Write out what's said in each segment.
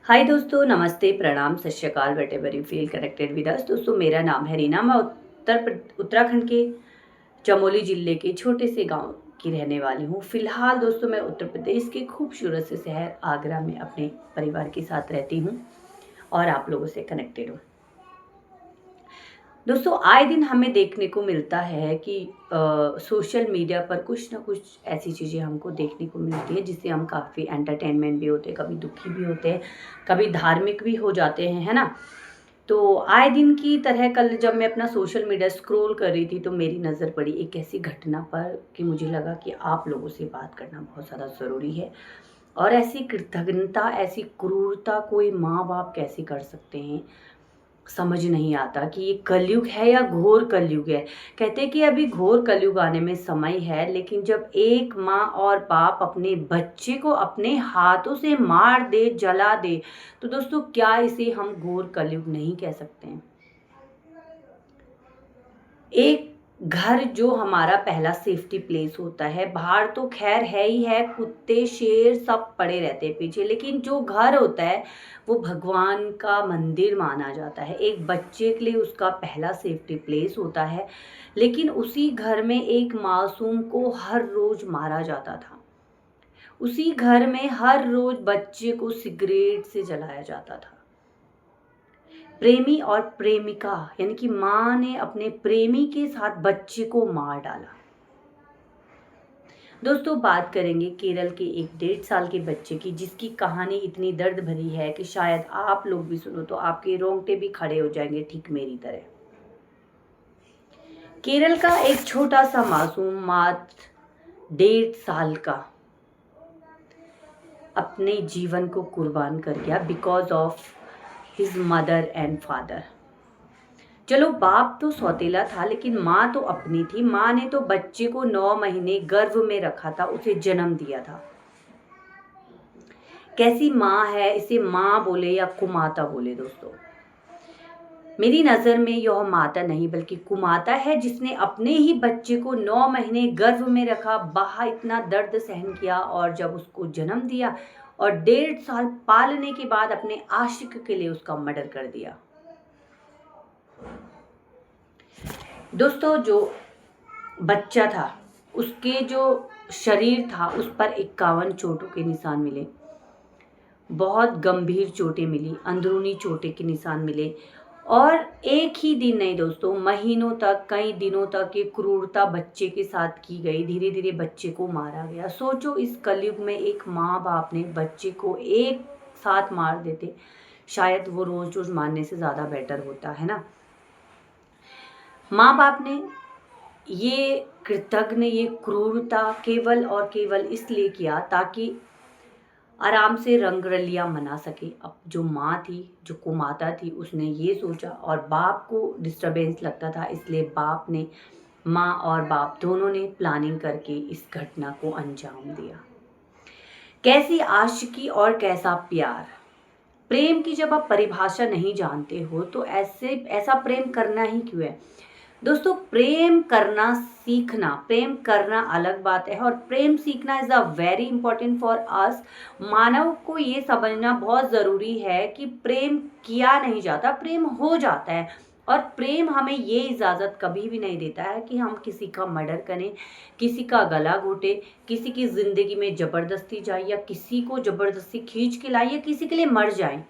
हाय दोस्तों, नमस्ते, प्रणाम, सत श्री अकाल, whatever you feel connected with us. दोस्तों, मेरा नाम है रीना। मैं उत्तराखंड के चमोली जिले के छोटे से गांव की रहने वाली हूँ। फिलहाल दोस्तों, मैं उत्तर प्रदेश के खूबसूरत से शहर आगरा में अपने परिवार के साथ रहती हूँ और आप लोगों से कनेक्टेड हूँ। दोस्तों, आए दिन हमें देखने को मिलता है कि सोशल मीडिया पर कुछ ना कुछ ऐसी चीज़ें हमको देखने को मिलती है जिससे हम काफ़ी एंटरटेनमेंट भी होते हैं, कभी दुखी भी होते हैं, कभी धार्मिक भी हो जाते हैं, है ना। तो आए दिन की तरह कल जब मैं अपना सोशल मीडिया स्क्रॉल कर रही थी तो मेरी नज़र पड़ी एक ऐसी घटना पर कि मुझे लगा कि आप लोगों से बात करना बहुत ज़्यादा ज़रूरी है। और ऐसी कृतज्ञता, ऐसी क्रूरता कोई माँ बाप कैसे कर सकते हैं, समझ नहीं आता कि ये कलयुग है या घोर कलयुग है। कहते हैं कि अभी घोर कलयुग आने में समय है, लेकिन जब एक माँ और बाप अपने बच्चे को अपने हाथों से मार दे, जला दे, तो दोस्तों क्या इसे हम घोर कलयुग नहीं कह सकते हैं। एक घर जो हमारा पहला सेफ्टी प्लेस होता है, बाहर तो खैर है ही है, कुत्ते शेर सब पड़े रहते हैं पीछे, लेकिन जो घर होता है वो भगवान का मंदिर माना जाता है। एक बच्चे के लिए उसका पहला सेफ्टी प्लेस होता है, लेकिन उसी घर में एक मासूम को हर रोज मारा जाता था। उसी घर में हर रोज बच्चे को सिगरेट से जलाया जाता था। प्रेमी और प्रेमिका यानी कि माँ ने अपने प्रेमी के साथ बच्चे को मार डाला। दोस्तों, बात करेंगे केरल के एक 1.5 साल के बच्चे की, जिसकी कहानी इतनी दर्द भरी है कि शायद आप लोग भी सुनो तो आपके रोंगटे भी खड़े हो जाएंगे, ठीक मेरी तरह। केरल का एक छोटा सा मासूम मात्र 1.5 साल का अपने जीवन को कुर्बान कर गया because of his mother and father. चलो, बाप तो सौतेला था, लेकिन माँ तो अपनी थी। माँ ने तो बच्चे को 9 महीने गर्भ में रखा था, उसे जन्म दिया था। कैसी माँ है, इसे माँ बोले या कुमाता बोले दोस्तों, मेरी नज़र में यह माता नहीं बल्कि कुमाता है, जिसने अपने ही बच्चे को 9 महीने गर्भ में रखा, बाहर इतना दर्द सहन किया और जब उसको जन्म दिया और 1.5 साल पालने के बाद अपने आशिक के लिए उसका मर्डर कर दिया। दोस्तों, जो बच्चा था उसके जो शरीर था उस पर 51 चोटों के निशान मिले, बहुत गंभीर चोटें मिली, अंदरूनी चोटें के निशान मिले। और एक ही दिन नहीं दोस्तों, महीनों तक, कई दिनों तक ये क्रूरता बच्चे के साथ की गई। धीरे धीरे बच्चे को मारा गया। सोचो, इस कलयुग में एक माँ बाप ने बच्चे को एक साथ मार देते, शायद वो रोज रोज मारने से ज़्यादा बेटर होता है ना। माँ बाप ने ये कृतज्ञ, ये क्रूरता केवल और केवल इसलिए किया ताकि आराम से रंगरलियां मना सके। अब जो माँ थी, जो कुमाता थी, उसने ये सोचा और बाप को डिस्टरबेंस लगता था, इसलिए बाप ने, माँ और बाप दोनों ने प्लानिंग करके इस घटना को अंजाम दिया। कैसी आशिकी और कैसा प्यार। प्रेम की जब आप परिभाषा नहीं जानते हो तो ऐसा प्रेम करना ही क्यों है। दोस्तों, प्रेम करना सीखना, प्रेम करना अलग बात है और प्रेम सीखना is a very important for us. मानव को ये समझना बहुत ज़रूरी है कि प्रेम किया नहीं जाता, प्रेम हो जाता है। और प्रेम हमें ये इजाज़त कभी भी नहीं देता है कि हम किसी का मर्डर करें, किसी का गला घोटे, किसी की ज़िंदगी में ज़बरदस्ती जाए या किसी को ज़बरदस्ती खींच के लाए या किसी के लिए मर जाए।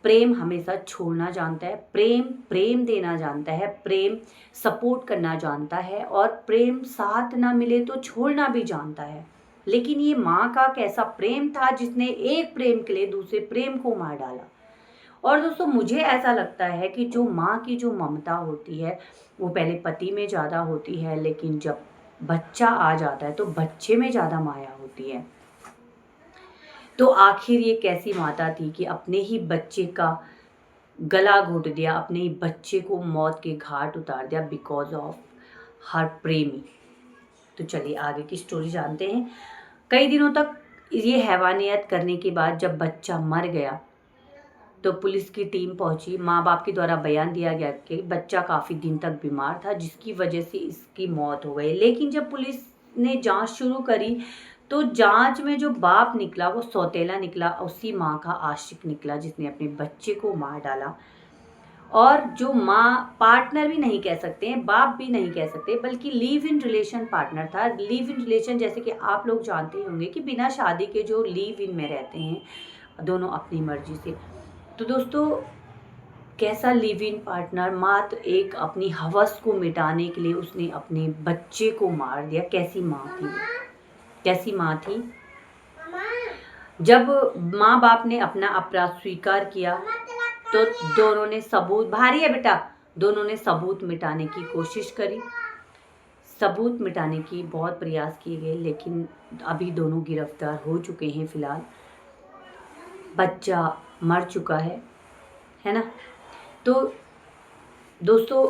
प्रेम हमेशा छोड़ना जानता है, प्रेम प्रेम देना जानता है, प्रेम सपोर्ट करना जानता है और प्रेम साथ ना मिले तो छोड़ना भी जानता है। लेकिन ये माँ का कैसा प्रेम था जिसने एक प्रेम के लिए दूसरे प्रेम को मार डाला। और दोस्तों, मुझे ऐसा लगता है कि जो माँ की जो ममता होती है वो पहले पति में ज़्यादा होती है, लेकिन जब बच्चा आ जाता है तो बच्चे में ज़्यादा माया होती है। तो आखिर ये कैसी माता थी कि अपने ही बच्चे का गला घोट दिया, अपने ही बच्चे को मौत के घाट उतार दिया बिकॉज ऑफ हर प्रेमी। तो चलिए आगे की स्टोरी जानते हैं। कई दिनों तक ये हैवानियत करने के बाद जब बच्चा मर गया तो पुलिस की टीम पहुंची। माँ बाप के द्वारा बयान दिया गया कि बच्चा काफ़ी दिन तक बीमार था जिसकी वजह से इसकी मौत हो गई। लेकिन जब पुलिस ने जांच शुरू करी तो जांच में जो बाप निकला वो सौतेला निकला, उसी माँ का आशिक निकला जिसने अपने बच्चे को मार डाला। और जो माँ, पार्टनर भी नहीं कह सकते हैं, बाप भी नहीं कह सकते, बल्कि लिव इन रिलेशन पार्टनर था। लिव इन रिलेशन जैसे कि आप लोग जानते ही होंगे कि बिना शादी के जो लिव इन में रहते हैं दोनों अपनी मर्जी से। तो दोस्तों, कैसा लिव इन पार्टनर, मात्र एक अपनी हवस को मिटाने के लिए उसने अपने बच्चे को मार दिया। कैसी माँ थी वो, कैसी माँ थी। जब माँ बाप ने अपना अपराध स्वीकार किया तो दोनों ने सबूत, भारी है बेटा, दोनों ने सबूत मिटाने की कोशिश करी। सबूत मिटाने की बहुत प्रयास किए गए, लेकिन अभी दोनों गिरफ्तार हो चुके हैं। फिलहाल बच्चा मर चुका है ना। तो दोस्तों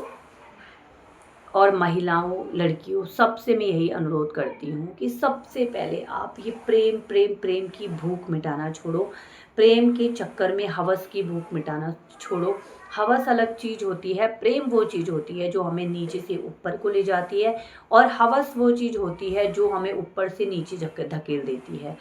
और महिलाओं, लड़कियों, सबसे मैं यही अनुरोध करती हूँ कि सबसे पहले आप ये प्रेम प्रेम प्रेम की भूख मिटाना छोड़ो। प्रेम के चक्कर में हवस की भूख मिटाना छोड़ो। हवस अलग चीज़ होती है, प्रेम वो चीज़ होती है जो हमें नीचे से ऊपर को ले जाती है, और हवस वो चीज़ होती है जो हमें ऊपर से नीचे धकेल देती है,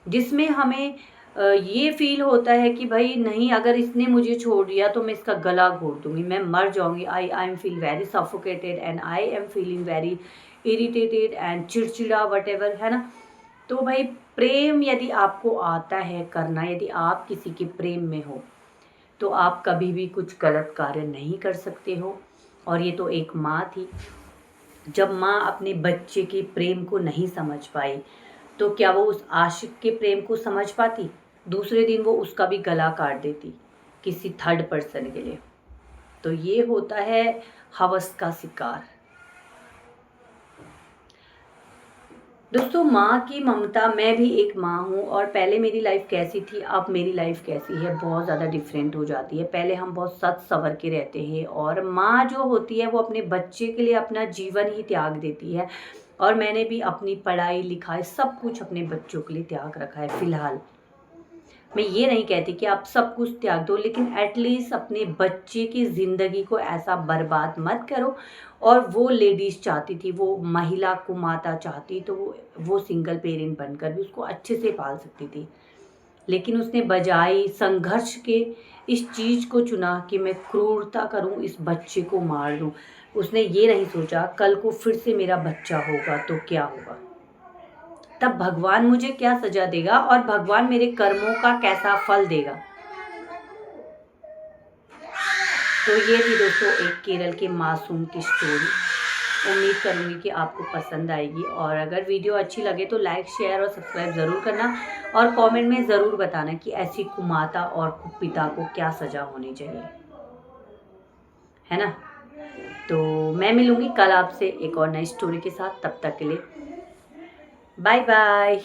जिसमें हमें ये फील होता है कि भाई नहीं, अगर इसने मुझे छोड़ दिया तो मैं इसका गला घोट दूंगी, मैं मर जाऊंगी। I am feel very suffocated and I am feeling very irritated and चिड़चिड़ा वट एवर, है ना। तो भाई प्रेम यदि आपको आता है करना, यदि आप किसी के प्रेम में हो, तो आप कभी भी कुछ गलत कार्य नहीं कर सकते हो। और ये तो एक माँ थी, जब माँ अपने बच्चे के प्रेम को नहीं समझ पाई तो क्या वो उस आशिक के प्रेम को समझ पाती? दूसरे दिन वो उसका भी गला काट देती किसी थर्ड पर्सन के लिए। तो ये होता है हवस का शिकार। दोस्तों, माँ की ममता, मैं भी एक माँ हूँ, और पहले मेरी लाइफ कैसी थी, अब मेरी लाइफ कैसी है, बहुत ज़्यादा डिफरेंट हो जाती है। पहले हम बहुत सच सवर के रहते हैं, और माँ जो होती है वो अपने बच्चे के लिए अपना जीवन ही त्याग देती है। और मैंने भी अपनी पढ़ाई लिखाई सब कुछ अपने बच्चों के लिए त्याग रखा है। फिलहाल मैं ये नहीं कहती कि आप सब कुछ त्याग दो, लेकिन एटलीस्ट अपने बच्चे की ज़िंदगी को ऐसा बर्बाद मत करो। और वो लेडीज़ चाहती थी, वो महिला को माता चाहती, तो वो सिंगल पेरेंट बनकर भी उसको अच्छे से पाल सकती थी, लेकिन उसने बजाय संघर्ष के इस चीज़ को चुना कि मैं क्रूरता करूं, इस बच्चे को मार दूं। उसने ये नहीं सोचा कल को फिर से मेरा बच्चा होगा तो क्या होगा, तब भगवान मुझे क्या सजा देगा, और भगवान मेरे कर्मों का कैसा फल देगा। तो ये थी दोस्तों एक केरल के मासूम की स्टोरी। उम्मीद करूँगी कि आपको पसंद आएगी, और अगर वीडियो अच्छी लगे तो लाइक, शेयर और सब्सक्राइब ज़रूर करना, और कमेंट में ज़रूर बताना कि ऐसी कुमाता और कुपिता को क्या सज़ा होनी चाहिए, है ना। तो मैं मिलूँगी कल आपसे एक और नई स्टोरी के साथ, तब तक के लिए बाय बाय।